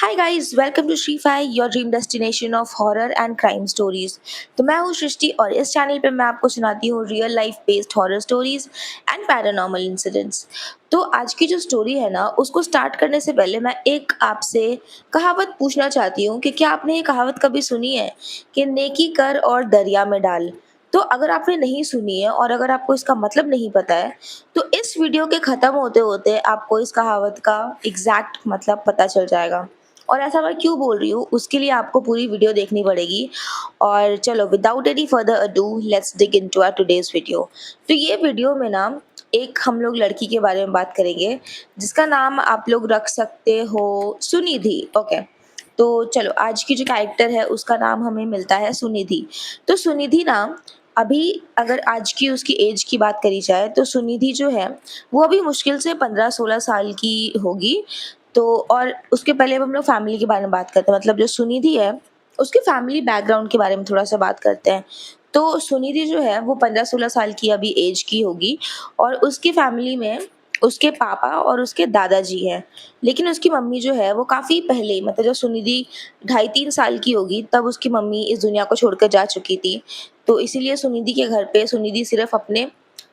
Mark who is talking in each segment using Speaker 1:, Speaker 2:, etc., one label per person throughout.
Speaker 1: Hi guys, welcome to Shri Fi, your dream destination of horror and crime stories. तो मैं हूँ सृष्टि और इस चैनल पे मैं आपको सुनाती हूँ real life based horror stories and paranormal incidents. तो आज की जो स्टोरी है ना, उसको स्टार्ट करने से पहले मैं एक आपसे कहावत पूछना चाहती हूँ कि क्या आपने ये कहावत कभी सुनी है कि नेकी कर और दरिया में डाल। तो अगर आपने नहीं सुनी है और अगर आपको इसका मतलब नहीं पता है, तो इस वीडियो के ख़त्म होते होते आपको इस कहावत का एग्जैक्ट मतलब पता चल जाएगा। और ऐसा मैं क्यों बोल रही हूँ, उसके लिए आपको पूरी वीडियो देखनी पड़ेगी। और चलो, without any further ado, let's dig into our today's video. तो ये वीडियो में ना एक हम लोग लड़की के बारे में बात करेंगे जिसका नाम आप लोग रख सकते हो सुनिधि। ओके, तो चलो, आज की जो कैरेक्टर है उसका नाम हमें मिलता है सुनिधि। तो सुनिधि ना, अभी अगर आज की उसकी एज की बात करी जाए तो सुनिधि जो है वो अभी मुश्किल से 15-16 साल की होगी। तो और उसके पहले अब हम लोग फैमिली के बारे में बात करते हैं, मतलब जो सुनिधि है उसके फैमिली बैकग्राउंड के बारे में थोड़ा सा बात करते हैं। तो सुनिधि जो है वो 15-16 साल की अभी एज की होगी और उसकी फैमिली में उसके पापा और उसके दादाजी हैं। लेकिन उसकी मम्मी जो है वो काफ़ी पहले, मतलब जब सुनिधि 2.5-3 साल की होगी तब उसकी मम्मी इस दुनिया को छोड़कर जा चुकी थी। तो इसीलिए सुनिधि के घर पे सुनिधि सिर्फ अपने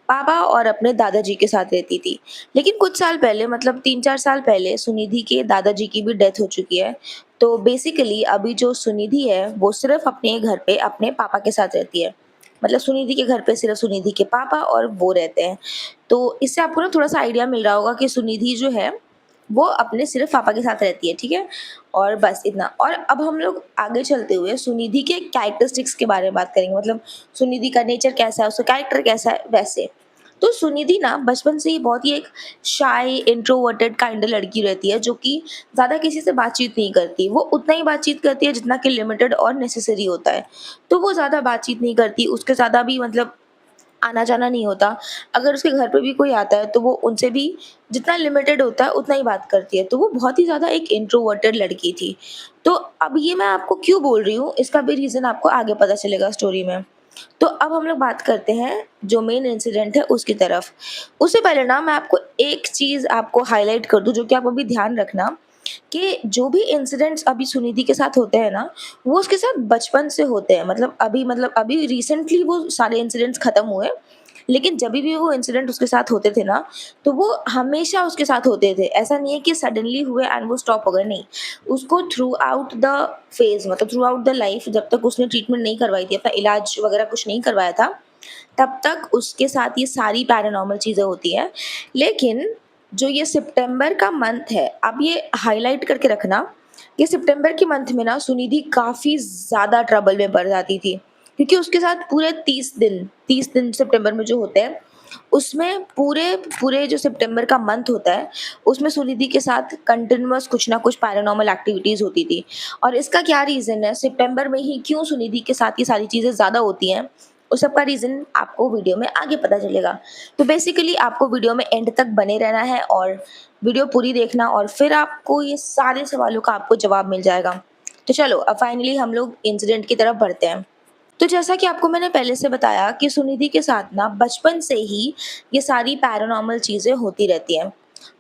Speaker 1: पापा और अपने दादाजी के साथ रहती थी। लेकिन कुछ साल पहले, मतलब 3-4 साल पहले, सुनिधि के दादाजी की भी डेथ हो चुकी है। तो बेसिकली अभी जो सुनिधि है वो सिर्फ अपने घर पे अपने पापा के साथ रहती है। मतलब सुनिधि के घर पे सिर्फ सुनिधि के पापा और वो रहते हैं। तो इससे आपको ना थोड़ा सा आइडिया मिल रहा होगा कि सुनिधि जो है वो अपने सिर्फ पापा के साथ रहती है, ठीक है। और बस इतना। और अब हम लोग आगे चलते हुए सुनिधि के कैरेक्टरिस्टिक्स के बारे में बात करेंगे, मतलब सुनिधि का नेचर कैसा है, उसका कैरेक्टर कैसा है वैसे। तो सुनिधि ना बचपन से ही बहुत ही एक शाय इंट्रोवर्टेड काइंड लड़की रहती है, जो कि ज़्यादा किसी से बातचीत नहीं करती। वो उतना ही बातचीत करती है जितना कि लिमिटेड और नेसेसरी होता है। तो वो ज़्यादा बातचीत नहीं करती, उसके ज़्यादा भी मतलब आना जाना नहीं होता। अगर उसके घर पे भी कोई आता है तो वो उनसे भी जितना लिमिटेड होता है उतना ही बात करती है। तो वो बहुत ही ज़्यादा एक इंट्रोवर्टेड लड़की थी। तो अब ये मैं आपको क्यों बोल रही हूँ, इसका भी रीज़न आपको आगे पता चलेगा स्टोरी में। तो अब हम लोग बात करते हैं जो मेन इंसिडेंट है उसकी तरफ। उससे पहले ना मैं आपको एक चीज़ आपको हाइलाइट कर दूँ, जो कि आप अभी ध्यान रखना कि जो भी इंसिडेंट्स अभी सुनिधि के साथ होते हैं ना, वो उसके साथ बचपन से होते हैं। मतलब अभी रिसेंटली वो सारे इंसिडेंट्स खत्म हुए। लेकिन जब भी वो इंसिडेंट उसके साथ होते थे ना, तो वो हमेशा उसके साथ होते थे। ऐसा नहीं है कि सडनली हुए एंड वो स्टॉप हो गए, नहीं। उसको थ्रू आउट द फेज, मतलब थ्रू आउट द लाइफ, जब तक उसने ट्रीटमेंट नहीं करवाई थी, अपना इलाज वगैरह कुछ नहीं करवाया था, तब तक उसके साथ ये सारी पैरानॉर्मल चीज़ें होती हैं। लेकिन जो ये सितंबर का मंथ है, आप ये हाइलाइट करके रखना कि सितंबर के मंथ में ना सुनिधि काफ़ी ज़्यादा ट्रबल में पड़ जाती थी। क्योंकि उसके साथ पूरे 30 दिन सितंबर में जो होते हैं, उसमें पूरे पूरे जो सितंबर का मंथ होता है, उसमें सुनिधि के साथ कंटिन्यूअस कुछ ना कुछ पैरानॉर्मल एक्टिविटीज़ होती थी। और इसका क्या रीज़न है, सितंबर में ही क्यों सुनिधि के साथ ये सारी चीज़ें ज़्यादा होती हैं, उस सब का रीज़न आपको वीडियो में आगे पता चलेगा। तो बेसिकली आपको वीडियो में एंड तक बने रहना है और वीडियो पूरी देखना, और फिर आपको ये सारे सवालों का आपको जवाब मिल जाएगा। तो चलो, अब फाइनली हम लोग इंसिडेंट की तरफ बढ़ते हैं। तो जैसा कि आपको मैंने पहले से बताया कि सुनिधि के साथ ना बचपन से ही ये सारी पैरानॉर्मल चीज़ें होती रहती हैं।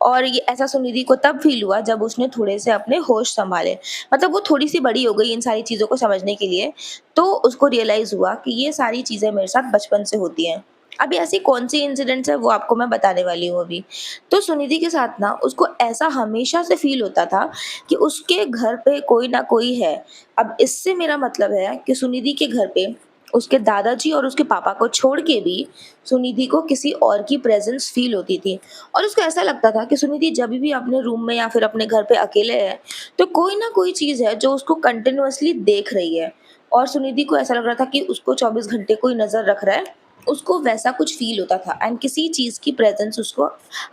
Speaker 1: और ये ऐसा सुनिधि को तब फील हुआ जब उसने थोड़े से अपने होश संभाले। मतलब वो थोड़ी सी बड़ी हो गई इन सारी चीज़ों को समझने के लिए। तो उसको रियलाइज़ हुआ कि ये सारी चीज़ें मेरे साथ बचपन से होती हैं। अभी ऐसी कौन सी इंसिडेंट्स है वो आपको मैं बताने वाली हूँ अभी। तो सुनिधि के साथ ना उसको ऐसा हमेशा से फील होता था कि उसके घर पे कोई ना कोई है। अब इससे मेरा मतलब है कि सुनिधि के घर पे उसके दादाजी और उसके पापा को छोड़ के भी सुनिधि को किसी और की प्रेजेंस फील होती थी। और उसको ऐसा लगता था कि सुनिधि जब भी अपने रूम में या फिर अपने घर पे अकेले है, तो कोई ना कोई चीज़ है जो उसको कंटिन्यूअसली देख रही है। और सुनिधि को ऐसा लग रहा था कि उसको 24 घंटे कोई नज़र रख रहा है। उसको वैसा कुछ फील होता था एंड किसी चीज़ की प्रेजेंस उसको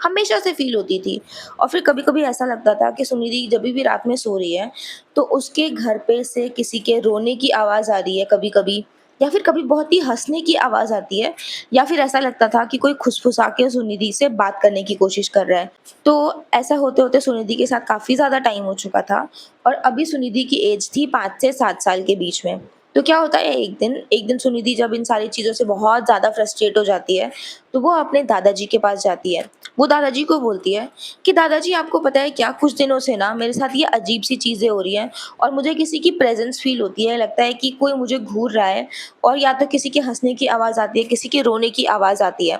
Speaker 1: हमेशा से फील होती थी। और फिर कभी कभी ऐसा लगता था कि सुनिधि जब भी रात में सो रही है, तो उसके घर पे से किसी के रोने की आवाज़ आ रही है कभी कभी, या फिर कभी बहुत ही हँसने की आवाज़ आती है, या फिर ऐसा लगता था कि कोई खुसफुसा के सुनिधि से बात करने की कोशिश कर रहा है। तो ऐसा होते-होते सुनिधि के साथ काफ़ी ज़्यादा टाइम हो चुका था और अभी सुनिधि की एज थी 5 से 7 साल के बीच में। तो क्या होता है, एक दिन सुनिधि जब इन सारी चीज़ों से बहुत ज़्यादा फ्रस्ट्रेट हो जाती है, तो वो अपने दादाजी के पास जाती है। वो दादाजी को बोलती है कि दादाजी, आपको पता है क्या, कुछ दिनों से ना मेरे साथ ये अजीब-सी चीज़ें हो रही हैं और मुझे किसी की प्रेज़ेंस फ़ील होती है। लगता है कि कोई मुझे घूर रहा है और या तो किसी के हँसने की आवाज़ आती है, किसी के रोने की आवाज़ आती है।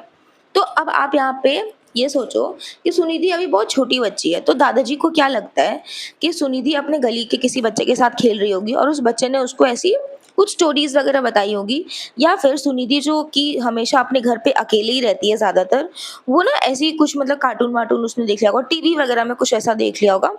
Speaker 1: तो अब आप यहाँ पे ये सोचो कि सुनिधि अभी बहुत छोटी बच्ची है, तो दादाजी को क्या लगता है कि सुनिधि अपने गली के किसी बच्चे के साथ खेल रही होगी और उस बच्चे ने उसको ऐसी कुछ स्टोरीज़ वगैरह बताई होगी, या फिर सुनिधि जो कि हमेशा अपने घर पे अकेले ही रहती है ज़्यादातर, वो ना ऐसे ही कुछ मतलब कार्टून-वार्टून उसने देख लिया होगा, टीवी वगैरह में कुछ ऐसा देख लिया होगा,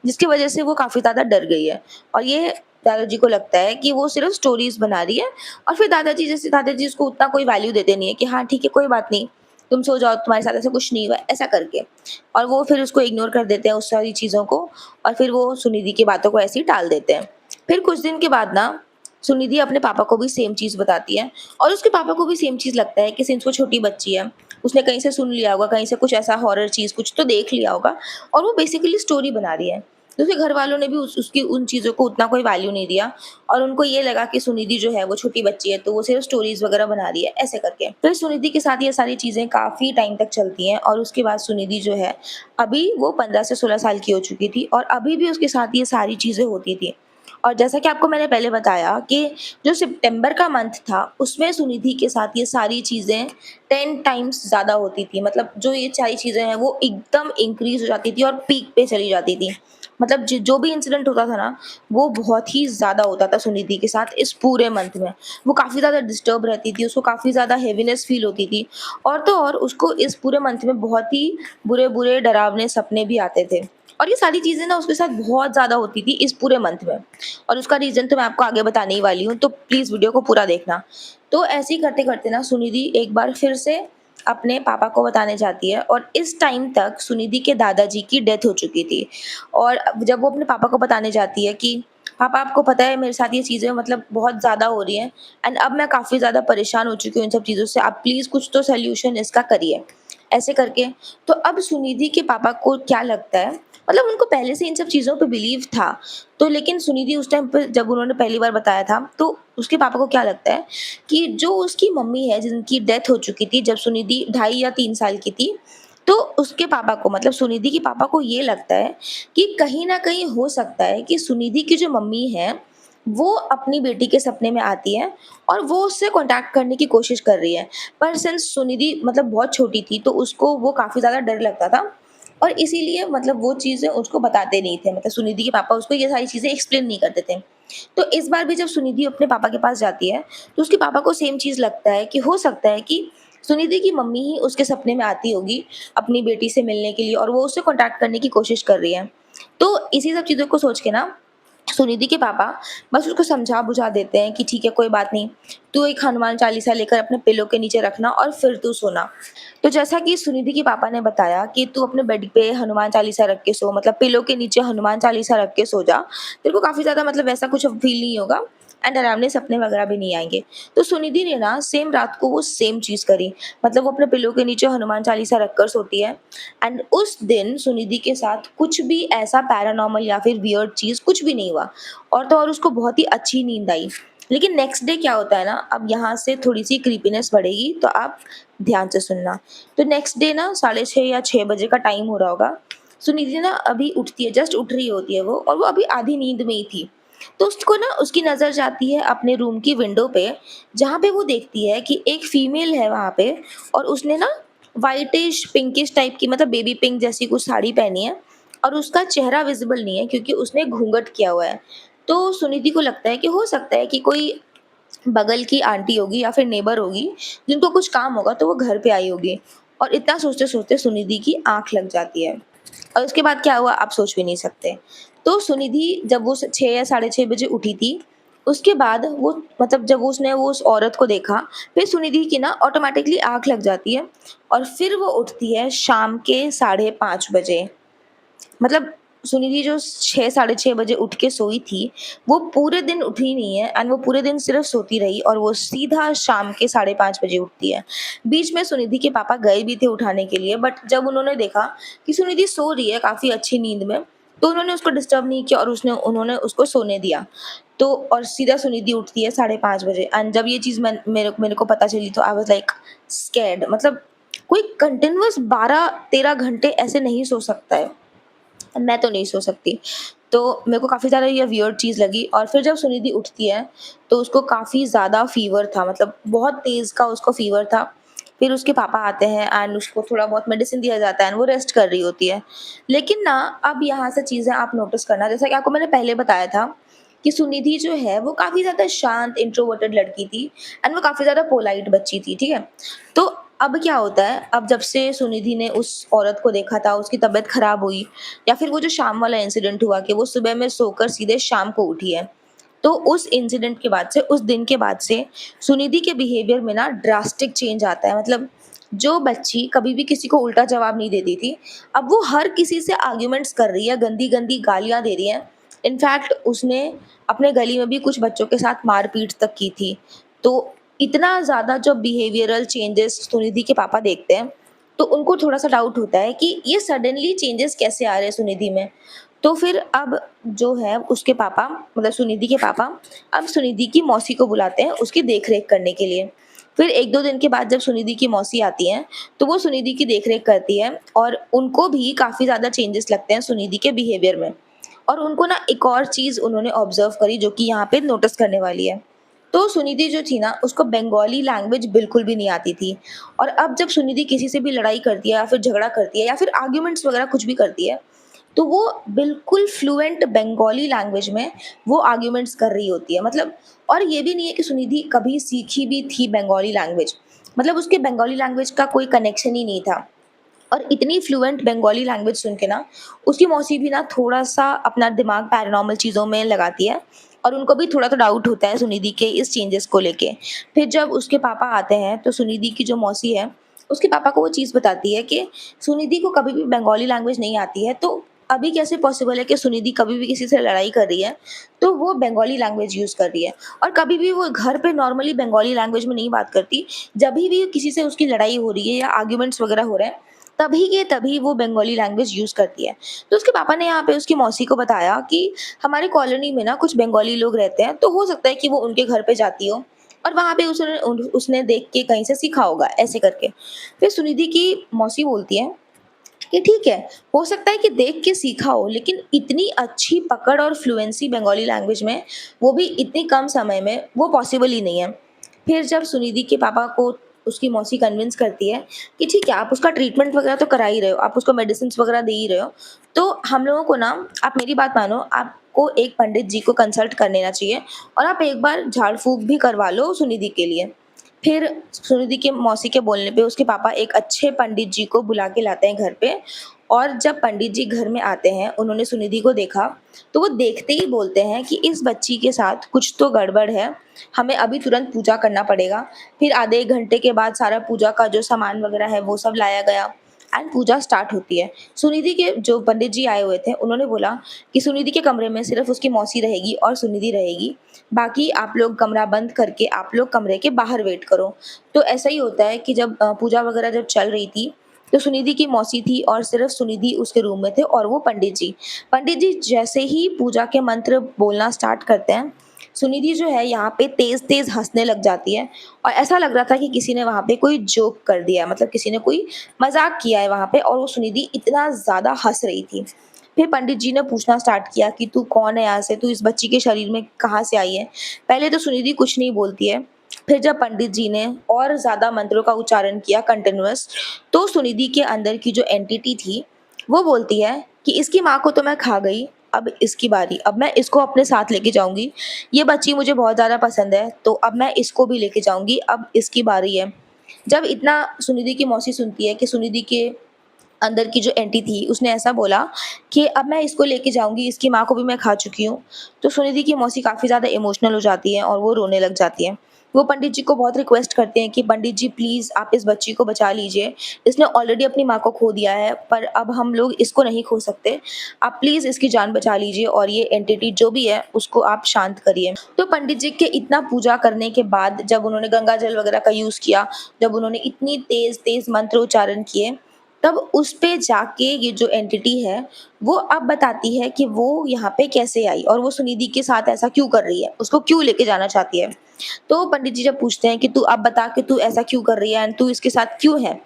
Speaker 1: जिसकी वजह से वो काफ़ी ज़्यादा डर गई है। और ये दादाजी को लगता है कि वो सिर्फ़ स्टोरीज़ बना रही है, और फिर दादाजी उसको उतना कोई वैल्यू देते नहीं है कि हाँ ठीक है, कोई बात नहीं, तुम सो जाओ, तुम्हारे साथ ऐसा कुछ नहीं हुआ है, ऐसा करके। और वो फिर उसको इग्नोर कर देते हैं उस सारी चीज़ों को, और फिर वो सुनिधि की बातों को ऐसे ही टाल देते हैं। फिर कुछ दिन के बाद ना सुनिधि अपने पापा को भी सेम चीज़ बताती है, और उसके पापा को भी सेम चीज़ लगता है कि सिंस वो छोटी बच्ची है, उसने कहीं से सुन लिया होगा, कहीं से कुछ ऐसा हॉरर चीज़ कुछ तो देख लिया होगा, और वो बेसिकली स्टोरी बना रही है। तो उसके घर वालों ने भी उसकी उन चीज़ों को उतना कोई वैल्यू नहीं दिया, और उनको ये लगा कि सुनिधि जो है वो छोटी बच्ची है, तो वो सिर्फ स्टोरीज़ वगैरह बना रही है, ऐसे करके। फिर सुनिधि के साथ ये सारी चीज़ें काफ़ी टाइम तक चलती हैं, और उसके बाद सुनिधि जो है, अभी वो 15 से 16 साल की हो चुकी थी, और अभी भी उसके साथ ये सारी चीज़ें होती थी। और जैसा कि आपको मैंने पहले बताया कि जो सितंबर का मंथ था, उसमें सुनिधि के साथ ये सारी चीज़ें 10 टाइम्स ज़्यादा होती थी। मतलब जो ये सारी चीज़ें हैं वो एकदम इंक्रीज़ हो जाती थी और पीक पे चली जाती थी। मतलब जो भी इंसिडेंट होता था ना, वो बहुत ही ज़्यादा होता था सुनिधि के साथ इस पूरे मंथ में। वो काफ़ी ज़्यादा डिस्टर्ब रहती थी, उसको काफ़ी ज़्यादा हेवीनेस फ़ील होती थी, और तो और उसको इस पूरे मंथ में बहुत ही बुरे-बुरे डरावने सपने भी आते थे। और ये सारी चीज़ें ना उसके साथ बहुत ज़्यादा होती थी इस पूरे मंथ में, और उसका रीज़न तो मैं आपको आगे बताने ही वाली हूँ, तो प्लीज़ वीडियो को पूरा देखना। तो ऐसे ही करते-करते ना सुनिधि एक बार फिर से अपने पापा को बताने जाती है, और इस टाइम तक सुनिधि के दादाजी की डेथ हो चुकी थी। और अब जब वो अपने पापा को बताने जाती है कि पापा, आपको पता है मेरे साथ ये चीज़ें मतलब बहुत ज़्यादा हो रही हैं, एंड अब मैं काफ़ी ज़्यादा परेशान हो चुकी हूँ इन सब चीज़ों से, आप प्लीज़ कुछ तो सॉल्यूशन इसका करिए, ऐसे करके। तो अब सुनिधि के पापा को क्या लगता है, मतलब उनको पहले से इन सब चीज़ों पे बिलीव था, तो लेकिन सुनिधि उस टाइम पे जब उन्होंने पहली बार बताया था, तो उसके पापा को क्या लगता है कि जो उसकी मम्मी है जिनकी डेथ हो चुकी थी जब सुनिधि 2.5 या 3 साल की थी, तो उसके पापा को, मतलब सुनिधि के पापा को ये लगता है कि कहीं न कहीं हो सकता है कि सुनिधि की जो मम्मी है, वो अपनी बेटी के सपने में आती है और वो उससे कॉन्टैक्ट करने की कोशिश कर रही है। पर सिंस सुनिधि मतलब बहुत छोटी थी, तो उसको वो काफ़ी ज़्यादा डर लगता था, और इसीलिए मतलब वो चीज़ें उसको बताते नहीं थे, मतलब सुनिधि के पापा उसको ये सारी चीज़ें एक्सप्लेन नहीं करते थे। तो इस बार भी जब सुनिधि अपने पापा के पास जाती है, तो उसके पापा को सेम चीज़ लगता है कि हो सकता है कि सुनिधि की मम्मी ही उसके सपने में आती होगी अपनी बेटी से मिलने के लिए, और वो उससे कॉन्टैक्ट करने की कोशिश कर रही है। तो इसी सब चीज़ों को सोच के ना सुनिधि के पापा बस उसको समझा-बुझा देते हैं कि ठीक है, कोई बात नहीं, तू एक हनुमान चालीसा लेकर अपने पिलो के नीचे रखना और फिर तू सोना। तो जैसा कि सुनिधि के पापा ने बताया कि तू अपने बेड पे हनुमान चालीसा रख के सो, मतलब पिलो के नीचे हनुमान चालीसा रख के सो जा, तेरे को काफ़ी ज़्यादा मतलब वैसा कुछ फ़ील नहीं होगा, एंड डरावने सपने वगैरह भी नहीं आएँगे। तो सुनिधि ने ना सेम रात को वो सेम चीज़ करी, मतलब वो अपने पिलो के नीचे हनुमान चालीसा रखकर सोती है, एंड उस दिन सुनिधि के साथ कुछ भी ऐसा पैरानॉर्मल या फिर वियर्ड चीज़ कुछ भी नहीं हुआ, और तो और उसको बहुत ही अच्छी नींद आई। लेकिन नेक्स्ट डे क्या होता है ना, अब यहाँ से थोड़ी-सी क्रीपीनेस बढ़ेगी, तो आप ध्यान से सुनना। तो नेक्स्ट डे ना 6:30 या 6 बजे का टाइम हो रहा होगा। सुनिधि ना अभी उठती है, जस्ट उठ रही होती है वो, और वो अभी आधी नींद में ही थी। तो उसको ना उसकी नज़र जाती है अपने रूम की विंडो पे, जहाँ पे वो देखती है कि एक फीमेल है वहाँ पे, और उसने ना व्हाइटिश पिंकिश टाइप की, मतलब बेबी पिंक जैसी कुछ साड़ी पहनी है, और उसका चेहरा विज़िबल नहीं है क्योंकि उसने घूंघट किया हुआ है। तो सुनिधि को लगता है कि हो सकता है कि कोई बगल की आंटी होगी या फिर नेबर होगी, जिनको कुछ काम होगा तो वो घर पे आई होगी, और इतना सोचते-सोचते सुनिधि की आँख लग जाती है। और उसके बाद क्या हुआ आप सोच भी नहीं सकते। तो सुनिधि जब वो 6 या साढ़े 6 बजे उठी थी, उसके बाद वो मतलब जब उसने वो उस औरत को देखा, फिर सुनिधि की ना ऑटोमैटिकली आँख लग जाती है, और फिर वो उठती है शाम के साढ़े 5 बजे। मतलब सुनिधि जो 6 साढ़े 6 बजे उठ के सोई थी, वो पूरे दिन उठी नहीं है, एंड वो पूरे दिन सिर्फ़ सोती रही, और वो सीधा शाम के साढ़े 5 बजे उठती है। बीच में सुनिधि के पापा गए भी थे उठाने के लिए, बट जब उन्होंने देखा कि सुनिधि सो रही है काफ़ी अच्छी नींद में, तो उन्होंने उसको डिस्टर्ब नहीं किया, और उन्होंने उसको सोने दिया। तो और सीधा सुनिधि उठती है 5:30 बजे, एंड जब ये चीज़ मेरे मेरे को पता चली तो आई वाज़ लाइक स्कैर्ड। मतलब कोई कंटिन्यूअस 12-13 घंटे ऐसे नहीं सो सकता है। मैं तो नहीं सो सकती। तो मेरे को काफ़ी ज़्यादा ये वियर्ड चीज़ लगी, और फिर जब सुनिधि उठती है, तो उसको काफ़ी ज़्यादा फ़ीवर था, मतलब बहुत तेज़ का उसको फ़ीवर था। फिर उसके पापा आते हैं एंड उसको थोड़ा बहुत मेडिसिन दिया जाता है एंड वो रेस्ट कर रही होती है। लेकिन ना, अब यहाँ से चीज़ें आप नोटिस करना, जैसा कि आपको मैंने पहले बताया था कि सुनिधि जो है वो काफ़ी ज़्यादा शांत इंट्रोवर्टेड लड़की थी एंड वो काफ़ी ज़्यादा पोलाइट बच्ची थी, ठीक है? तो अब क्या होता है, अब जब से सुनिधि ने उस औरत को देखा था, उसकी तबीयत खराब हुई, या फिर वो जो शाम वाला इंसिडेंट हुआ कि वो सुबह में सोकर सीधे शाम को उठी है, तो उस इंसिडेंट के बाद से, उस दिन के बाद से सुनिधि के बिहेवियर में ना ड्रास्टिक चेंज आता है। मतलब जो बच्ची कभी भी किसी को उल्टा जवाब नहीं देती थी, अब वो हर किसी से आर्ग्यूमेंट्स कर रही है, गंदी गंदी गालियां दे रही है। इनफैक्ट उसने अपने गली में भी कुछ बच्चों के साथ मारपीट तक की थी। तो इतना ज़्यादा जब बिहेवियरल चेंजेस सुनिधि के पापा देखते हैं, तो उनको थोड़ा-सा डाउट होता है कि ये सडनली चेंजेस कैसे आ रहे हैं सुनिधि में। तो फिर अब जो है उसके पापा, मतलब सुनिधि के पापा, अब सुनिधि की मौसी को बुलाते हैं उसकी देख-रेख करने के लिए। फिर 1-2 दिन के बाद जब सुनिधि की मौसी आती हैं, तो वो सुनिधि की देख-रेख करती है और उनको भी काफ़ी ज़्यादा चेंजेस लगते हैं सुनिधि के बिहेवियर में। और उनको ना एक और चीज़ उन्होंने ऑब्ज़र्व करी जो कि यहाँ पे नोटिस करने वाली है। तो सुनिधि जो थी ना, उसको बंगाली लैंग्वेज बिल्कुल भी नहीं आती थी, और अब जब सुनिधि किसी से भी लड़ाई करती है या फिर झगड़ा करती है या फिर आर्ग्यूमेंट्स वगैरह कुछ भी करती है, तो वो बिल्कुल फ्लुएंट बंगाली लैंग्वेज में वो आर्ग्यूमेंट्स कर रही होती है। मतलब, और ये भी नहीं है कि सुनिधि कभी सीखी भी थी बंगाली लैंग्वेज, मतलब उसके बंगाली लैंग्वेज का कोई कनेक्शन ही नहीं था। और इतनी फ्लुएंट बंगाली लैंग्वेज सुन के ना, उसकी मौसी भी ना थोड़ा-सा अपना दिमाग पैरानॉर्मल चीज़ों में लगाती है, और उनको भी थोड़ा तो डाउट होता है सुनिधि के इस चेंजेस को लेके। फिर जब उसके पापा आते हैं, तो सुनिधि की जो मौसी है, उसके पापा को वो चीज़ बताती है कि सुनिधि को कभी भी बंगाली लैंग्वेज नहीं आती है, तो अभी कैसे पॉसिबल है कि सुनिधि कभी भी किसी से लड़ाई कर रही है, तो वो बंगाली लैंग्वेज यूज़ कर रही है। और कभी भी वो घर पे नॉर्मली बंगाली लैंग्वेज में नहीं बात करती, जभी भी किसी से उसकी लड़ाई हो रही है या आर्ग्यूमेंट्स वगैरह हो रहे हैं, तभी के तभी वो बंगाली लैंग्वेज यूज़ करती है। तो उसके पापा ने यहाँ पे उसकी मौसी को बताया कि हमारी कॉलोनी में ना कुछ बंगाली लोग रहते हैं, तो हो सकता है कि वो उनके घर पे जाती हो और वहाँ पे उसने देख के कहीं से सीखा होगा, ऐसे करके। फिर सुनिधि की मौसी बोलती है कि ठीक है, हो सकता है कि देख के सीखा हो, लेकिन इतनी अच्छी पकड़ और फ्लुएंसी बंगाली लैंग्वेज में, वो भी इतनी कम समय में, वो पॉसिबल ही नहीं है। फिर जब सुनिधि के पापा को उसकी मौसी कन्विंस करती है कि ठीक है, आप उसका ट्रीटमेंट वगैरह तो करा ही रहे हो, आप उसको मेडिसिन्स वगैरह दे ही रहे हो, तो हम लोगों को ना, आप मेरी बात मानो, आपको एक पंडित जी को कंसल्ट कर लेना चाहिए और आप एक बार झाड़-फूँक भी करवा लो सुनिधि के लिए। फिर सुनिधि के मौसी के बोलने पे उसके पापा एक अच्छे पंडित जी को बुला के लाते हैं घर पे, और जब पंडित जी घर में आते हैं, उन्होंने सुनिधि को देखा, तो वो देखते ही बोलते हैं कि इस बच्ची के साथ कुछ तो गड़बड़ है, हमें अभी तुरंत पूजा करना पड़ेगा। फिर आधे 1 घंटे के बाद सारा पूजा का जो सामान वगैरह है वो सब लाया गया एंड पूजा स्टार्ट होती है। सुनिधि के जो पंडित जी आए हुए थे, उन्होंने बोला कि सुनिधि के कमरे में सिर्फ़ उसकी मौसी रहेगी और सुनिधि रहेगी, बाकी आप लोग कमरा बंद करके आप लोग कमरे के बाहर वेट करो। तो ऐसा ही होता है कि जब पूजा वगैरह जब चल रही थी, तो सुनिधि की मौसी थी और सिर्फ़ सुनिधि उसके रूम में थे और वो पंडित जी। पंडित जी जैसे ही पूजा के मंत्र बोलना स्टार्ट करते हैं, सुनिधि जो है यहाँ पे तेज़-तेज़ हँसने लग जाती है, और ऐसा लग रहा था कि किसी ने वहाँ पे कोई जोक कर दिया है, मतलब किसी ने कोई मज़ाक किया है वहाँ पे, और वो सुनिधि इतना ज़्यादा हँस रही थी। फिर पंडित जी ने पूछना स्टार्ट किया कि तू कौन है यहाँ से? तू इस बच्ची के शरीर में कहाँ से आई है? पहले तो सुनिधि कुछ नहीं बोलती है, फिर जब पंडित जी ने और ज़्यादा मंत्रों का उच्चारण किया कंटीन्यूअस, तो सुनिधि के अंदर की जो एंटिटी थी, वो बोलती है कि इसकी माँ को तो मैं खा गई, अब इसकी बारी, अब मैं इसको अपने साथ लेके जाऊँगी। ये बच्ची मुझे बहुत ज़्यादा पसंद है, तो अब मैं इसको भी लेके जाऊँगी, अब इसकी बारी है। जब इतना सुनिधि की मौसी सुनती है कि सुनिधि के अंदर की जो एंटी थी उसने ऐसा बोला कि अब मैं इसको लेके जाऊँगी, इसकी माँ को भी मैं खा चुकी हूँ। तो सुनिधि की मौसी काफ़ी ज़्यादा इमोशनल हो जाती हैं और वो रोने लग जाती हैं। वो पंडित जी को बहुत रिक्वेस्ट करते हैं कि पंडित जी प्लीज़ आप इस बच्ची को बचा लीजिए। इसने ऑलरेडी अपनी माँ को खो दिया है, पर अब हम लोग इसको नहीं खो सकते। आप प्लीज़ इसकी जान बचा लीजिए और ये एंटिटी जो भी है उसको आप शांत करिए। तो पंडित जी के इतना पूजा करने के बाद जब उन्होंने गंगा जल वगैरह का यूज़ किया, जब उन्होंने इतनी तेज़-तेज़ मंत्र उच्चारण किए, तब उस पे जाके ये जो एंटिटी है, वो अब बताती है कि वो यहाँ पे कैसे आई और वो सुनिधि के साथ ऐसा क्यों कर रही है, उसको क्यों लेके जाना चाहती है। तो पंडित जी जब पूछते हैं कि तू अब बता कि तू ऐसा क्यों कर रही है एंड तू इसके साथ क्यों है?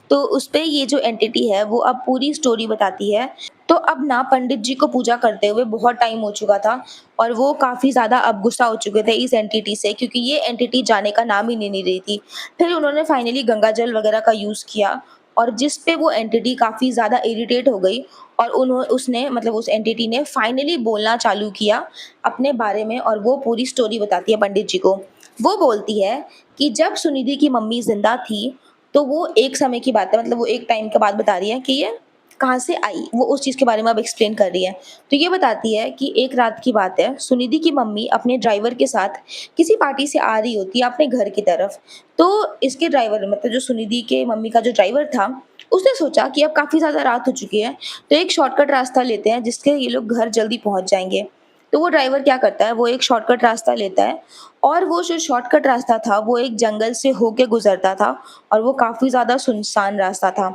Speaker 1: तो उसपे ये जो एंटिटी है वो अब पूरी स्टोरी बताती है। तो अब ना पंडित जी को पूजा करते हुए बहुत टाइम हो चुका था और वो काफ़ी ज़्यादा अब गुस्सा हो चुके थे इस एंटिटी से, क्योंकि ये एंटिटी जाने का नाम ही नहीं रही थी। फिर उन्होंने फाइनली गंगा जल वगैरह का यूज़ किया और जिस पे वो एंटिटी काफ़ी ज़्यादा इरिटेट हो गई और उसने मतलब उस एंटिटी ने फाइनली बोलना चालू किया अपने बारे में और वो पूरी स्टोरी बताती है पंडित जी को। वो बोलती है कि जब सुनिधि की मम्मी ज़िंदा थी, तो वो एक समय की बात है, मतलब वो एक टाइम के बाद बता रही है कि ये कहाँ से आई, वो उस चीज़ के बारे में अब एक्सप्लेन कर रही है। तो ये बताती है कि एक रात की बात है, सुनिधि की मम्मी अपने ड्राइवर के साथ किसी पार्टी से आ रही होती है अपने घर की तरफ। तो इसके ड्राइवर मतलब जो सुनिधि के मम्मी का जो ड्राइवर था, उसने सोचा कि अब काफ़ी ज़्यादा रात हो चुकी है, तो एक शॉर्टकट रास्ता लेते हैं जिससे ये लोग घर जल्दी पहुँच जाएँगे। तो वो ड्राइवर क्या करता है, वो एक शॉर्टकट रास्ता लेता है और वो जो शॉर्टकट रास्ता था, वो एक जंगल से होके गुज़रता था और वो काफ़ी ज़्यादा सुनसान रास्ता था।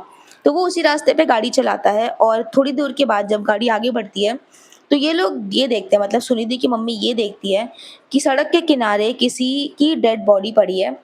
Speaker 1: तो वो उसी रास्ते पे गाड़ी चलाता है और थोड़ी दूर के बाद जब गाड़ी आगे बढ़ती है, तो ये लोग ये देखते हैं, मतलब सुनिधि की मम्मी ये देखती है कि सड़क के किनारे किसी की डेड बॉडी पड़ी है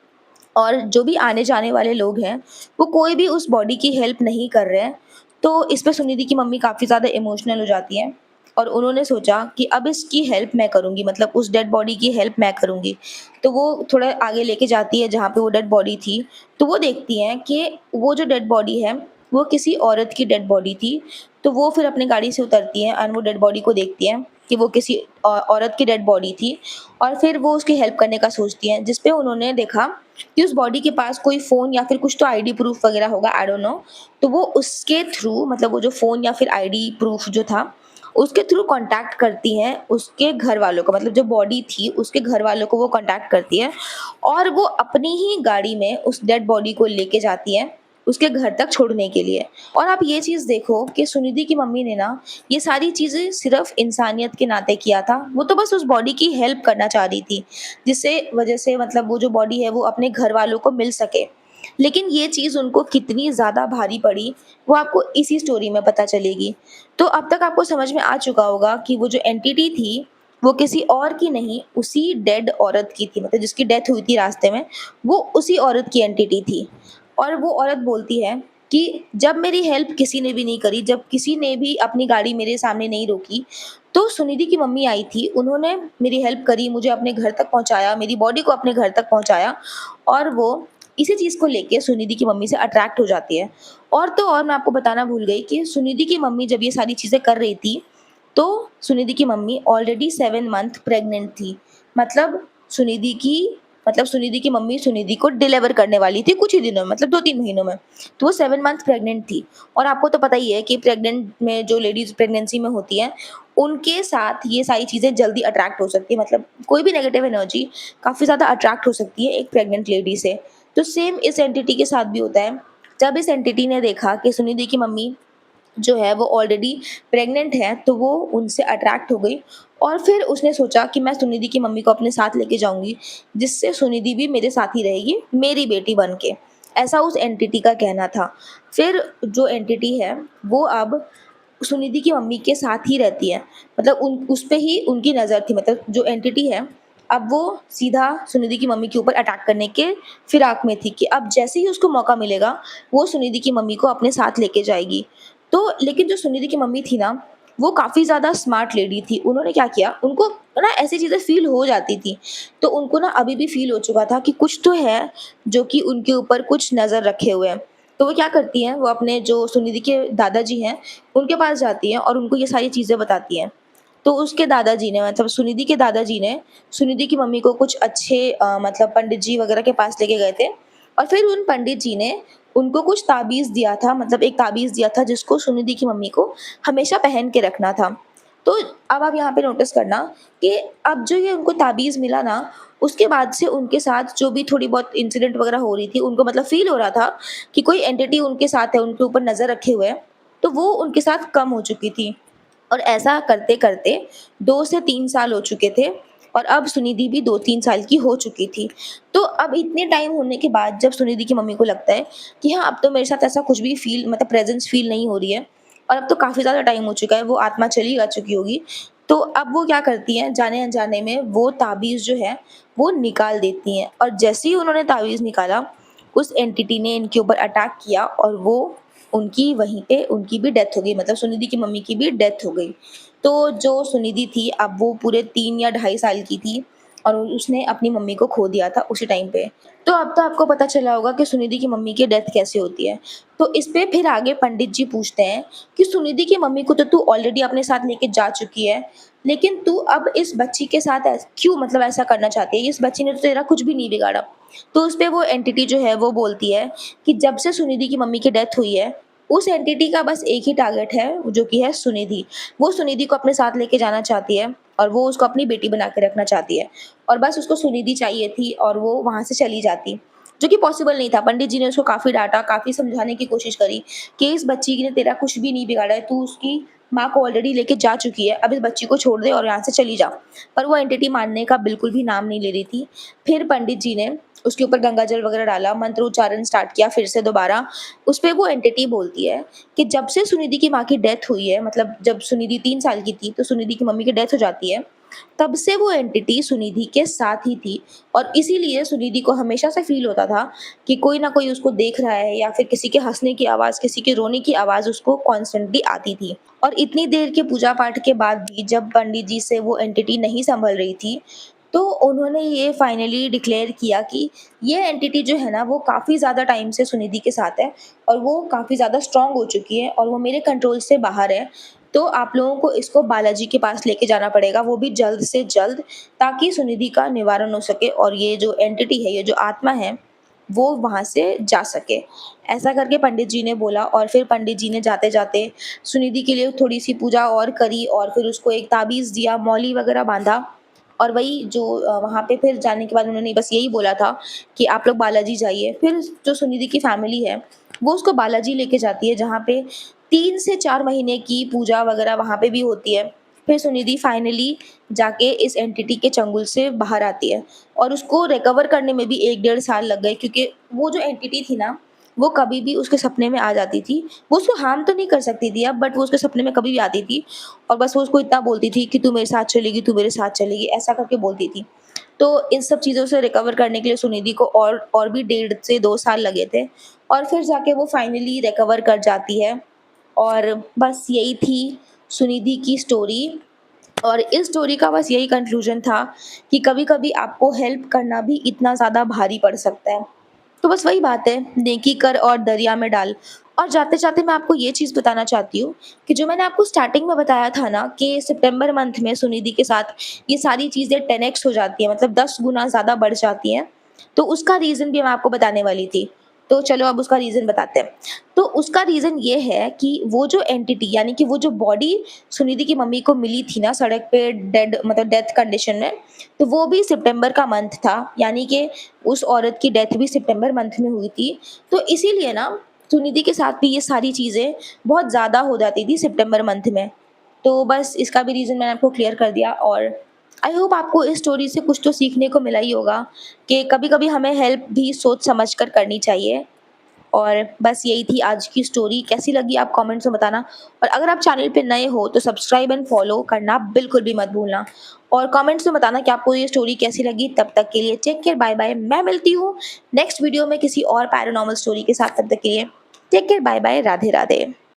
Speaker 1: और जो भी आने-जाने वाले लोग हैं, वो कोई भी उस बॉडी की हेल्प नहीं कर रहे हैं। तो इस पे सुनिधि की मम्मी काफ़ी ज़्यादा इमोशनल हो जाती हैं और उन्होंने सोचा कि अब इसकी हेल्प मैं करूँगी, मतलब उस डेड बॉडी की हेल्प मैं करूँगी। तो वो थोड़ा आगे लेके जाती है जहाँ पे वो डेड बॉडी थी, तो वो देखती हैं कि वो जो डेड बॉडी है, वो किसी औरत की डेड बॉडी थी। तो वो फिर अपनी गाड़ी से उतरती हैं और वो डेड बॉडी को देखती हैं कि वो किसी औरत की डेड बॉडी थी और फिर वो उसकी हेल्प करने का सोचती हैं, जिस पे उन्होंने देखा कि उस बॉडी के पास कोई फ़ोन या फिर कुछ तो आईडी प्रूफ वगैरह होगा, आई डोंट नो। तो वो उसके थ्रू, मतलब वो जो फ़ोन या फिर आईडी प्रूफ जो था, उसके थ्रू कॉन्टैक्ट करती हैं उसके घरवालों को, मतलब जो बॉडी थी उसके घरवालों को वो कॉन्टैक्ट करती है और वो अपनी ही गाड़ी में उस डेड बॉडी को लेके जाती हैं उसके घर तक छोड़ने के लिए। और आप ये चीज़ देखो कि सुनिधि की मम्मी ने ना ये सारी चीज़ें सिर्फ़ इंसानियत के नाते किया था। वो तो बस उस बॉडी की हेल्प करना चाह रही थी, जिससे वजह से मतलब वो जो बॉडी है वो अपने घरवालों को मिल सके। लेकिन ये चीज़ उनको कितनी ज़्यादा भारी पड़ी, वो आपको इसी स्टोरी में पता चलेगी। तो अब तक आपको समझ में आ चुका होगा कि वो जो एंटिटी थी, वो किसी और की नहीं, उसी डेड औरत की थी, मतलब जिसकी डेथ हुई थी रास्ते में, वो उसी औरत की एंटिटी थी। और वो औरत बोलती है कि जब मेरी हेल्प किसी ने भी नहीं करी, जब किसी ने भी अपनी गाड़ी मेरे सामने नहीं रोकी, तो सुनिधि की मम्मी आई थी, उन्होंने मेरी हेल्प करी, मुझे अपने घर तक पहुँचाया, मेरी बॉडी को अपने घर तक पहुँचाया और वो इसी चीज़ को लेके सुनिधि की मम्मी से अट्रैक्ट हो जाती है। और तो और मैं आपको बताना भूल गई कि सुनिधि की मम्मी जब ये सारी चीज़ें कर रही थी, तो सुनिधि की मम्मी ऑलरेडी 7 मंथ प्रेग्नेंट थी। मतलब सुनिधि की सुनिधि की मम्मी सुनिधि को डिलीवर करने वाली थी कुछ ही दिनों में, मतलब 2-3 महीनों में। तो वो 7 मंथ प्रेग्नेंट थी और आपको तो पता ही है कि प्रेग्नेंट में जो लेडीज़ प्रेगनेंसी में होती हैं, उनके साथ ये सारी चीज़ें जल्दी अट्रैक्ट हो सकती है, मतलब कोई भी नेगेटिव एनर्जी काफ़ी ज़्यादा अट्रैक्ट हो सकती है एक प्रेग्नेंट लेडी से। तो सेम इस एंटिटी के साथ भी होता है। जब इस एंटिटी ने देखा कि सुनिधि की मम्मी जो है वो ऑलरेडी प्रेग्नेंट है, तो वो उनसे अट्रैक्ट हो गई और फिर उसने सोचा कि मैं सुनिधि की मम्मी को अपने साथ लेके जाऊँगी, जिससे सुनिधि भी मेरे साथ ही रहेगी, मेरी बेटी बन के। ऐसा उस एंटिटी का कहना था। फिर जो एंटिटी है, वो अब सुनिधि की मम्मी के साथ ही रहती है। मतलब उन उस पे ही उनकी नज़र थी, मतलब जो एंटिटी है, अब वो सीधा सुनिधि की मम्मी के ऊपर अटैक करने के फिराक में थी कि अब जैसे ही उसको मौका मिलेगा, वो सुनिधि की मम्मी को अपने साथ लेके जाएगी। तो लेकिन जो सुनिधि की मम्मी थी ना, वो काफ़ी ज़्यादा स्मार्ट लेडी थी। उन्होंने क्या किया, उनको ना ऐसी चीज़ें फ़ील हो जाती थी। तो उनको ना अभी भी फ़ील हो चुका था कि कुछ तो है, जो कि उनके ऊपर कुछ नज़र रखे हुए है। तो वो क्या करती हैं, वो अपने जो सुनिधि के दादाजी हैं, उनके पास जाती हैं और उनको ये सारी चीज़ें बताती हैं। तो उसके दादाजी ने, मतलब सुनिधि के दादाजी ने सुनिधि की मम्मी को कुछ अच्छे मतलब पंडित जी वगैरह के पास लेके गए थे और फिर उन पंडित जी ने उनको कुछ ताबीज़ दिया था, मतलब एक ताबीज़ दिया था जिसको सुनिधि की मम्मी को हमेशा पहन के रखना था। तो अब आप यहाँ पे नोटिस करना कि अब जो ये उनको ताबीज़ मिला ना, उसके बाद से उनके साथ जो भी थोड़ी बहुत इंसिडेंट वगैरह हो रही थी, उनको मतलब फ़ील हो रहा था कि कोई एंटिटी उनके साथ है, उनके ऊपर नज़र रखे हुए है, तो वो उनके साथ कम हो चुकी थी। और ऐसा करते-करते 2 से 3 साल हो चुके थे और अब सुनिधि भी 2-3 साल की हो चुकी थी। तो अब इतने टाइम होने के बाद जब सुनिधि की मम्मी को लगता है कि हाँ, अब तो मेरे साथ ऐसा कुछ भी प्रेज़ेंस फ़ील नहीं हो रही है और अब तो काफ़ी ज़्यादा टाइम हो चुका है, वो आत्मा चली आ चुकी होगी। तो अब वो क्या करती हैं, जाने-अनजाने में वो ताबीज़ जो है, वो निकाल देती हैं और जैसे ही उन्होंने ताबीज़ निकाला, उस एंटिटी ने इनके ऊपर अटैक किया और वो उनकी वहीं पे उनकी भी डेथ हो गई, मतलब सुनिधि की मम्मी की भी डेथ हो गई। तो जो सुनिधि थी, अब वो पूरे 3 या ढाई साल की थी और उसने अपनी मम्मी को खो दिया था उसी टाइम पे। तो अब तो आपको पता चला होगा कि सुनिधि की मम्मी की डेथ कैसे होती है। तो इस पे फिर आगे पंडित जी पूछते हैं कि सुनिधि की मम्मी को तो तू ऑलरेडी अपने साथ लेके जा चुकी है, लेकिन तू अब इस बच्ची के साथ क्यों, मतलब ऐसा करना चाहती है? इस बच्ची ने तो तेरा कुछ भी नहीं बिगाड़ा। तो उस पे वो एंटिटी जो है वो बोलती है कि जब से सुनिधि की मम्मी की डेथ हुई है, उस एंटिटी का बस एक ही टारगेट है, जो कि है सुनिधि। वो सुनिधि को अपने साथ लेके जाना चाहती है और वो उसको अपनी बेटी बना के रखना चाहती है और बस उसको सुनिधि चाहिए थी और वो वहाँ से चली जाती, जो कि पॉसिबल नहीं था। पंडित जी ने उसको काफ़ी डाँटा, काफ़ी समझाने की कोशिश करी कि इस बच्ची ने तेरा कुछ भी नहीं बिगाड़ा है, तू उसकी माँ को ऑलरेडी लेके जा चुकी है, अब इस बच्ची को छोड़ दे और यहाँ से चली जा। पर वो एंटिटी मानने का बिल्कुल भी नाम नहीं ले रही थी। फिर पंडित जी ने उसके ऊपर गंगा जल वगैरह डाला, मंत्र उच्चारण स्टार्ट किया फिर से दोबारा। उस पे वो एंटिटी बोलती है कि जब से सुनिधि की माँ की डेथ हुई है, मतलब जब सुनिधि 3 साल की थी, तो सुनिधि की मम्मी की डेथ हो जाती है, तब से वो एंटिटी सुनिधि के साथ ही थी और इसीलिए सुनिधि को हमेशा से फ़ील होता था कि कोई ना कोई उसको देख रहा है या फिर किसी के हँसने की आवाज़, किसी के रोने की आवाज़ उसको कॉन्स्टेंटली आती थी। और इतनी देर के पूजा-पाठ के बाद भी जब पंडित जी से वो एंटिटी नहीं सँभल रही थी, तो उन्होंने ये फाइनली डिक्लेयर किया कि ये एंटिटी जो है ना, वो काफ़ी ज़्यादा टाइम से सुनिधि के साथ है और वो काफ़ी ज़्यादा स्ट्रॉन्ग हो चुकी है और वो मेरे कंट्रोल से बाहर है। तो आप लोगों को इसको बालाजी के पास लेके जाना पड़ेगा, वो भी जल्द से जल्द, ताकि सुनिधि का निवारण हो सके और ये जो एंटिटी है, ये जो आत्मा है, वो वहाँ से जा सके। ऐसा करके पंडित जी ने बोला और फिर पंडित जी ने जाते-जाते सुनिधि के लिए थोड़ी-सी पूजा और करी और फिर उसको एक ताबीज़ दिया, मौली वगैरह बाँधा और वही जो वहाँ पे फिर जाने के बाद उन्होंने बस यही बोला था कि आप लोग बालाजी जाइए। फिर जो सुनिधि की फैमिली है, वो उसको बालाजी लेके जाती है, जहाँ पे 3 से 4 महीने की पूजा वगैरह वहाँ पे भी होती है। फिर सुनिधि फाइनली जाके इस एंटिटी के चंगुल से बाहर आती है और उसको रिकवर करने में भी 1 डेढ़ साल लग गए, क्योंकि वो जो एंटिटी थी ना, वो कभी भी उसके सपने में आ जाती थी। वो उसको हार्म तो नहीं कर सकती थी अब, बट वो उसके सपने में कभी भी आती थी और बस वो उसको इतना बोलती थी कि तू मेरे साथ चलेगी, तू मेरे साथ चलेगी, ऐसा करके बोलती थी। तो इन सब चीज़ों से रिकवर करने के लिए सुनिधि को और भी 1.5 से 2 साल लगे थे और फिर जाके वो फाइनली रिकवर कर जाती है। और बस यही थी सुनिधि की स्टोरी और इस स्टोरी का बस यही कंक्लूजन था कि कभी-कभी आपको हेल्प करना भी इतना ज़्यादा भारी पड़ सकता है। तो बस वही बात है, नेकी कर और दरिया में डाल। और जाते-जाते मैं आपको ये चीज़ बताना चाहती हूँ कि जो मैंने आपको स्टार्टिंग में बताया था ना कि सितंबर मंथ में सुनिधि के साथ ये सारी चीज़ें 10 एक्स हो जाती हैं, मतलब 10 गुना ज़्यादा बढ़ जाती हैं। तो उसका रीज़न भी मैं आपको बताने वाली थी। तो चलो अब उसका रीज़न बताते हैं। तो उसका रीज़न ये है कि वो जो एंटिटी, यानी कि वो जो बॉडी सुनिधि की मम्मी को मिली थी ना सड़क पे डेड, मतलब डेथ कंडीशन में, तो वो भी सितंबर का मंथ था, यानी कि उस औरत की डेथ भी सितंबर मंथ में हुई थी। तो इसीलिए ना सुनिधि के साथ भी ये सारी चीज़ें बहुत ज़्यादा हो जाती थी सितंबर मंथ में। तो बस इसका भी रीज़न मैंने आपको क्लियर कर दिया और आई होप आपको इस स्टोरी से कुछ तो सीखने को मिला ही होगा कि कभी-कभी हमें हेल्प भी सोच समझ कर करनी चाहिए। और बस यही थी आज की स्टोरी, कैसी लगी आप कमेंट्स में बताना और अगर आप चैनल पे नए हो तो सब्सक्राइब एंड फॉलो करना बिल्कुल भी मत भूलना और कमेंट्स में बताना कि आपको ये स्टोरी कैसी लगी। तब तक के लिए टेक केयर, बाय बाय। मैं मिलती हूँ नेक्स्ट वीडियो में किसी और पैरानॉर्मल स्टोरी के साथ। तब तक के लिए take care, bye bye, Radhe Radhe.